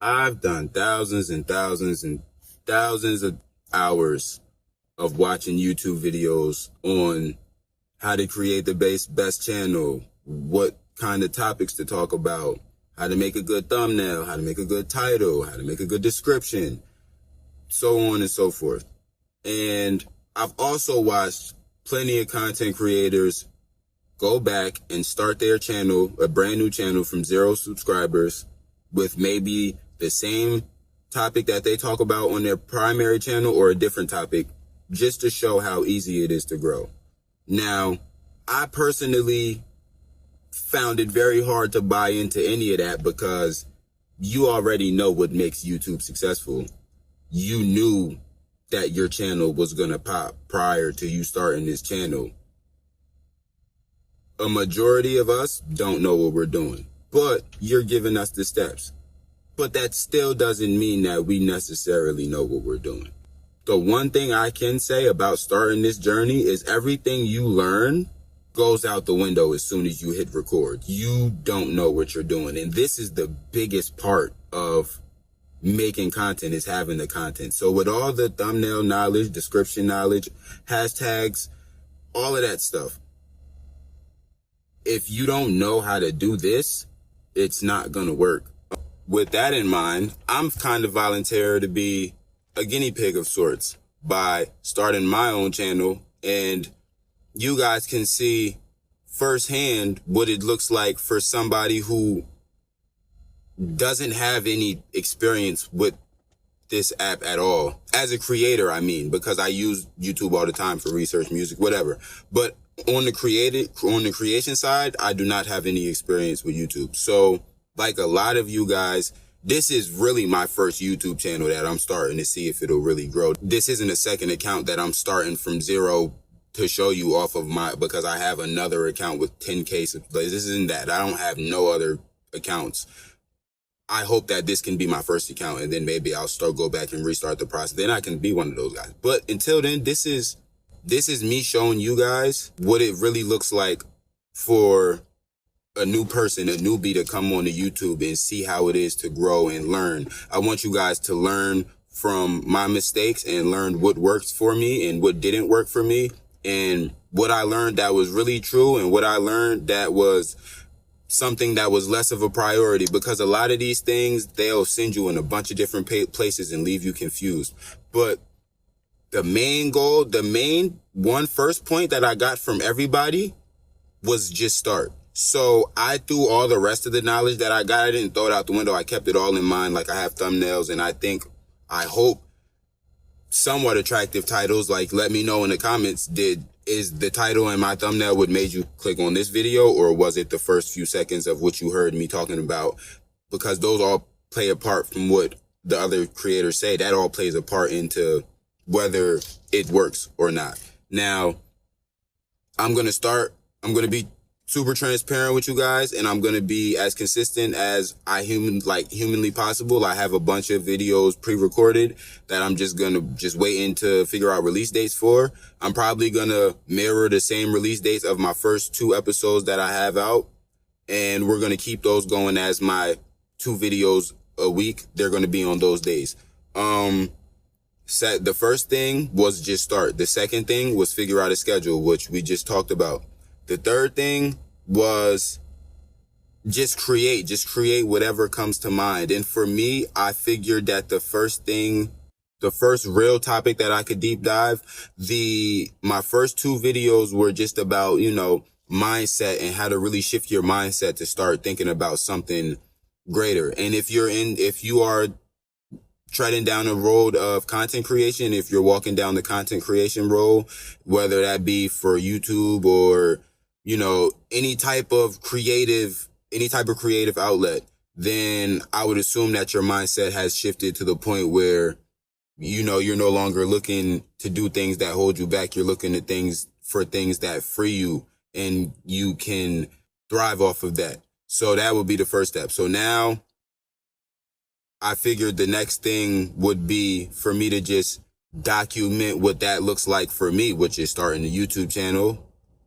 I've done thousands and thousands and thousands of hours of watching YouTube videos on how to create the best channel, what kind of topics to talk about, how to make a good thumbnail, how to make a good title, how to make a good description, so on and so forth. And I've also watched plenty of content creators go back and start their channel, a brand new channel from 0 subscribers, with maybe the same topic that they talk about on their primary channel or a different topic, just to show how easy it is to grow. Now, I personally found it very hard to buy into any of that because you already know what makes YouTube successful. You knew that your channel was going to pop prior to you starting this channel. A majority of us don't know what we're doing, but you're giving us the steps. But that still doesn't mean that we necessarily know what we're doing. The one thing I can say about starting this journey is everything you learn goes out the window as soon as you hit record. You don't know what you're doing. And this is the biggest part of making content, is having the content. So with all the thumbnail knowledge, description knowledge, hashtags, all of that stuff, if you don't know how to do this, it's not going to work. With that in mind, I'm kind of volunteer to be a guinea pig of sorts by starting my own channel, and you guys can see firsthand what it looks like for somebody who doesn't have any experience with this app at all. As a creator, I mean, because I use YouTube all the time for research, music, whatever. But on the creation side, I do not have any experience with YouTube. So like a lot of you guys, this is really my first YouTube channel that I'm starting to see if it'll really grow. This isn't a second account that I'm starting from 0 to show you off of because I have another account with 10K subscribers. This isn't that. I don't have no other accounts. I hope that this can be my first account, and then maybe I'll go back and restart the process. Then I can be one of those guys. But until then, this is me showing you guys what it really looks like for a new person, a newbie, to come on to YouTube and see how it is to grow and learn. I want you guys to learn from my mistakes and learn what works for me and what didn't work for me, and what I learned that was really true and what I learned that was something that was less of a priority, because a lot of these things, they'll send you in a bunch of different places and leave you confused. But the main goal, first point that I got from everybody was just start. So I threw all the rest of the knowledge that I got, I didn't throw it out the window. I kept it all in mind. Like, I have thumbnails, and I hope somewhat attractive titles. Like, let me know in the comments, is the title and my thumbnail what made you click on this video, or was it the first few seconds of what you heard me talking about? Because those all play a part from what the other creators say. That all plays a part into whether it works or not. Now, I'm going to be super transparent with you guys, and I'm going to be as consistent as humanly possible. I have a bunch of videos pre-recorded that I'm just going to waiting to figure out release dates for. I'm probably going to mirror the same release dates of my first 2 episodes that I have out, and we're going to keep those going as my 2 videos a week. They're going to be on those days. The first thing was just start. The second thing was figure out a schedule, which we just talked about. The third thing was just create whatever comes to mind. And for me, I figured that the first real topic that I could deep dive, my first 2 videos were just about, mindset and how to really shift your mindset to start thinking about something greater. And if you are treading down the road of content creation, if you're walking down the content creation road, whether that be for YouTube or any type of creative outlet, then I would assume that your mindset has shifted to the point where, you're no longer looking to do things that hold you back. You're looking at things that free you, and you can thrive off of that. So that would be the first step. So now I figured the next thing would be for me to just document what that looks like for me, which is starting a YouTube channel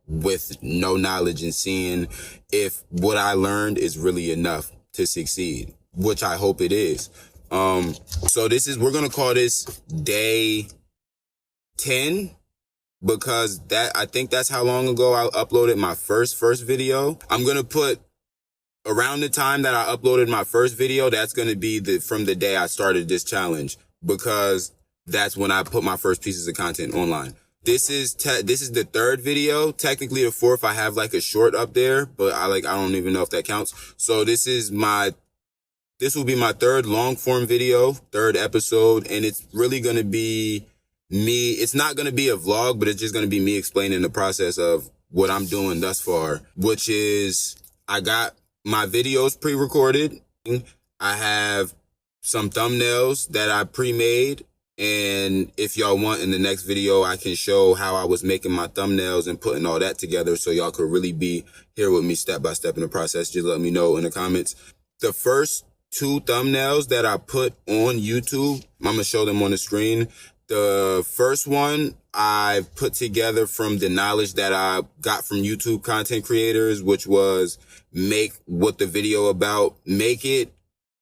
with no knowledge and seeing if what I learned is really enough to succeed. which I hope it is. So we're going to call this day 10, because I think that's how long ago I uploaded my first video. I'm going to put around the time that I uploaded my first video, that's going to be from the day I started this challenge, because that's when I put my first pieces of content online. This is the third video, technically the fourth. I have like a short up there, but I don't even know if that counts. So this will be my third long form video, third episode, and it's really going to be me. It's not going to be a vlog, but it's just going to be me explaining the process of what I'm doing thus far, which is I got my videos pre-recorded. I have some thumbnails that I pre-made. And if y'all want, in the next video, I can show how I was making my thumbnails and putting all that together, so y'all could really be here with me step by step in the process. Just let me know in the comments. The first 2 thumbnails that I put on YouTube, I'm going to show them on the screen. The first one I put together from the knowledge that I got from YouTube content creators, which was make what the video about, make it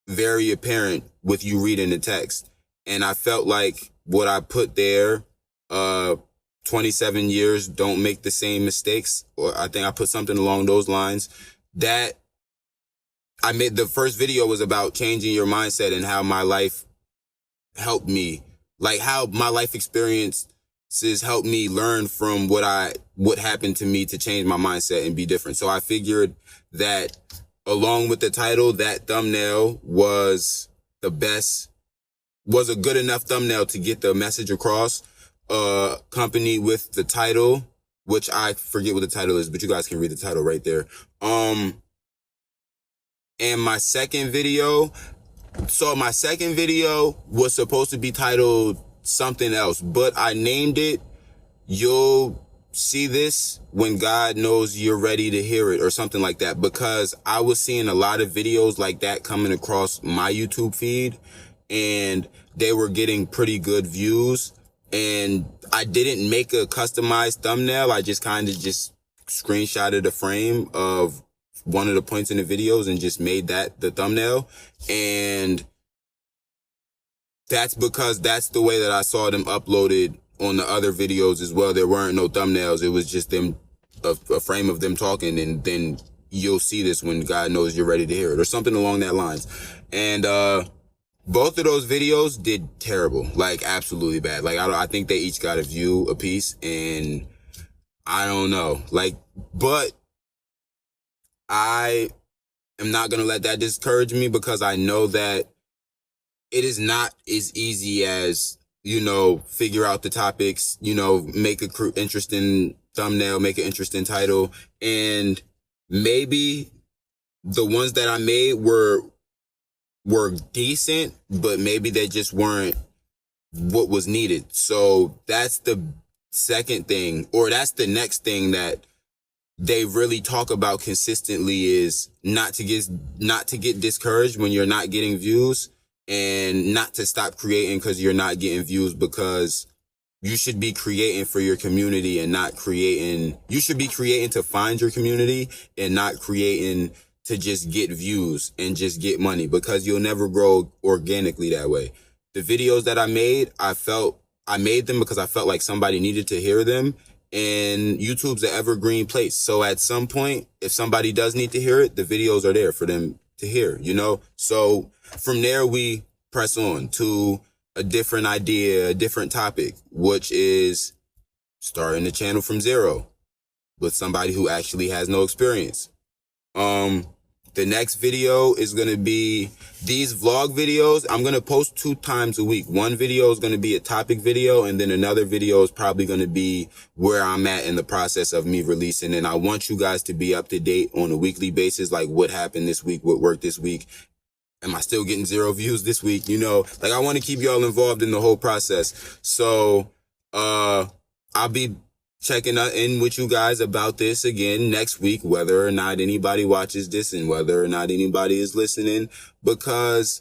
very apparent with you reading the text. And I felt like what I put there, 27 years, don't make the same mistakes, or I think I put something along those lines, that I made. The first video was about changing your mindset and how my life helped me, like how my life experiences helped me learn from what happened to me to change my mindset and be different. So I figured that along with the title, that thumbnail was a good enough thumbnail to get the message across, accompanied with the title, which I forget what the title is, but you guys can read the title right there. And my second video, was supposed to be titled something else, but I named it "You'll See This When God Knows You're Ready to Hear It," or something like that, because I was seeing a lot of videos like that coming across my YouTube feed, and they were getting pretty good views. And I didn't make a customized thumbnail. I just kind of just screenshotted a frame of one of the points in the videos and just made that the thumbnail. And that's because that's the way that I saw them uploaded on the other videos as well. There weren't no thumbnails. It was just them, a frame of them talking, and then you'll see this when God knows you're ready to hear it, or something along that lines. And, both of those videos did terrible, like absolutely bad. Like I think they each got a view a piece, and I don't know, but I am not going to let that discourage me, because I know that it is not as easy as, figure out the topics, make a interesting thumbnail, make an interesting title. And maybe the ones that I made were decent, but maybe they just weren't what was needed. So that's the second thing, or that's the next thing that they really talk about consistently, is not to get discouraged when you're not getting views, and not to stop creating because you're not getting views, because you should be creating for your community and not creating. You should be creating to find your community and not creating to just get views and just get money, because you'll never grow organically that way. The videos that I made, I made them because I felt like somebody needed to hear them, and YouTube's an evergreen place. So at some point, if somebody does need to hear it, the videos are there for them to hear, So from there, we press on to a different idea, a different topic, which is starting the channel from zero with somebody who actually has no experience. The next video is going to be these vlog videos. I'm going to post 2 times a week. One video is going to be a topic video, and then another video is probably going to be where I'm at in the process of me releasing. And I want you guys to be up to date on a weekly basis, like what happened this week, what worked this week. Am I still getting 0 views this week? I want to keep y'all involved in the whole process. So, I'll be checking in with you guys about this again next week, whether or not anybody watches this and whether or not anybody is listening, because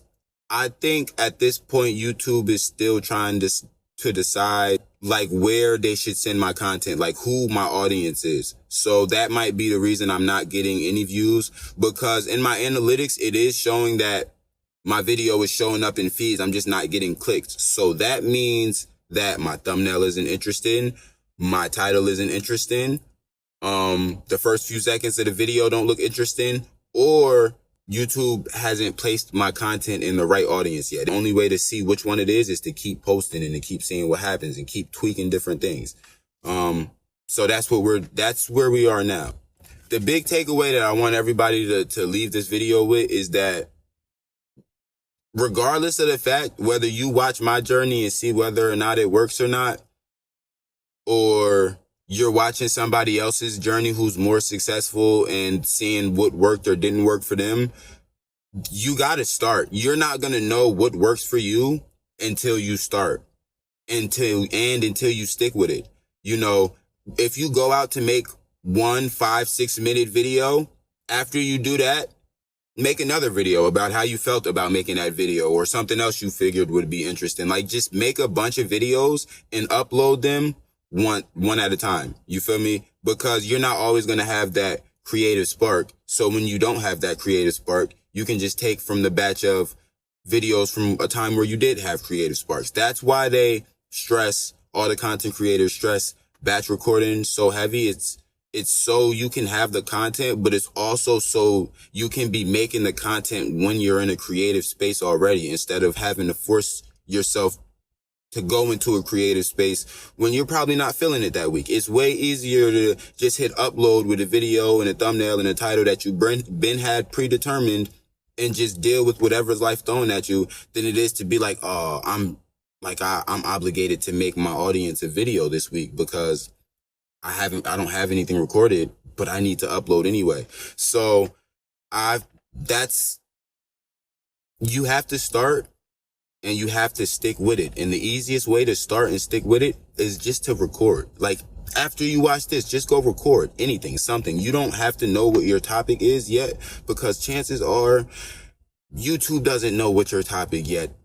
I think at this point, YouTube is still trying to decide where they should send my content, who my audience is. So that might be the reason I'm not getting any views, because in my analytics, it is showing that my video is showing up in feeds. I'm just not getting clicked. So that means that my thumbnail isn't interesting. My title isn't interesting. The first few seconds of the video don't look interesting, or YouTube hasn't placed my content in the right audience yet. The only way to see which one it is to keep posting and to keep seeing what happens and keep tweaking different things. So that's where we are now. The big takeaway that I want everybody to leave this video with is that regardless of the fact whether you watch my journey and see whether or not it works or not, or you're watching somebody else's journey who's more successful and seeing what worked or didn't work for them, you got to start. You're not going to know what works for you until you start, until you stick with it. You know, if you go out to make 1 5-6 minute video, after you do that, make another video about how you felt about making that video or something else you figured would be interesting. Like, just make a bunch of videos and upload them one at a time. You feel me? Because you're not always going to have that creative spark. So when you don't have that creative spark, you can just take from the batch of videos from a time where you did have creative sparks. That's why they stress, all the content creators stress batch recording so heavy. It's so you can have the content, but it's also so you can be making the content when you're in a creative space already, instead of having to force yourself to go into a creative space when you're probably not feeling it that week. It's way easier to just hit upload with a video and a thumbnail and a title that you been had predetermined and just deal with whatever's life throwing at you than it is to be like, oh, I'm obligated to make my audience a video this week because I don't have anything recorded, but I need to upload anyway. So you have to start. And you have to stick with it. And the easiest way to start and stick with it is just to record. Like, after you watch this, just go record anything, something. You don't have to know what your topic is yet, because chances are YouTube doesn't know what your topic yet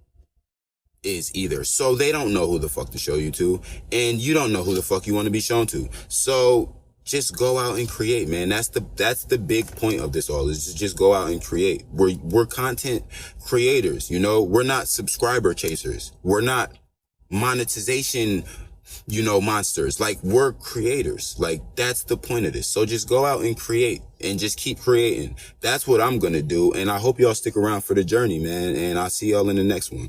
is either. So they don't know who the fuck to show you to, and you don't know who the fuck you want to be shown to. So just go out and create, man. That's the big point of this all, is just go out and create. We're content creators, you know. We're not subscriber chasers. We're not monetization, monsters. Like, we're creators. Like, that's the point of this. So just go out and create and just keep creating. That's what I'm going to do. And I hope y'all stick around for the journey, man. And I'll see y'all in the next one.